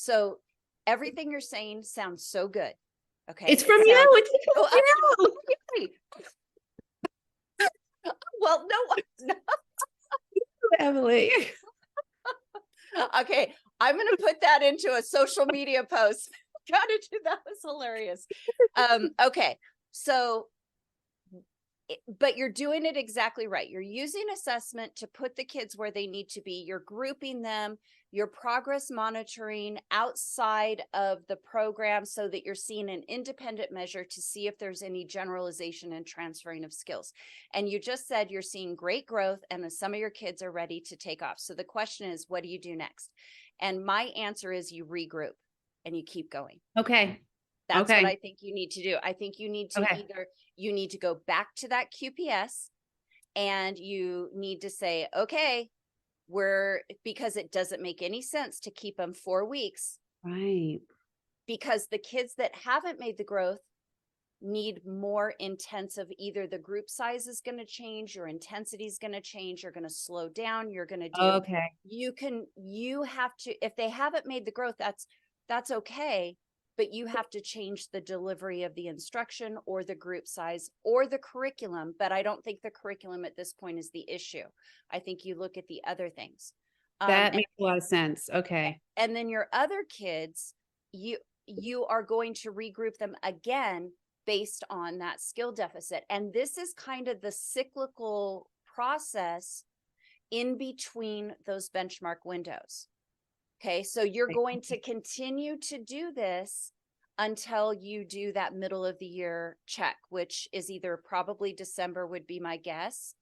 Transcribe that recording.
So everything you're saying sounds so good. Okay. It's from you. It's from you. Okay. Well, no. Emily. Okay. I'm going to put that into a social media post. Gotta do that. Was hilarious. Okay. So, but you're doing it exactly right. You're using assessment to put the kids where they need to be. You're grouping them, you're progress monitoring outside of the program so that you're seeing an independent measure to see if there's any generalization and transferring of skills. And you just said you're seeing great growth and that some of your kids are ready to take off. So the question is, what do you do next? And my answer is you regroup and you keep going. Okay. That's okay. what I think you need to do. I think you need to either, you need to go back to that QPS and you need to say, okay, because it doesn't make any sense to keep them 4 weeks. Right. Because the kids that haven't made the growth need more intensive, either the group size is going to change, your intensity is going to change, you're going to slow down, you're going to do, okay. You have to, if they haven't made the growth, that's okay. But you have to change the delivery of the instruction or the group size or the curriculum. But I don't think the curriculum at this point is the issue. I think you look at the other things. That makes a lot of sense. Okay. And then your other kids, you are going to regroup them again based on that skill deficit. And this is kind of the cyclical process in between those benchmark windows. Okay, so you're going to continue to do this until you do that middle of the year check, which is either probably December would be my guess.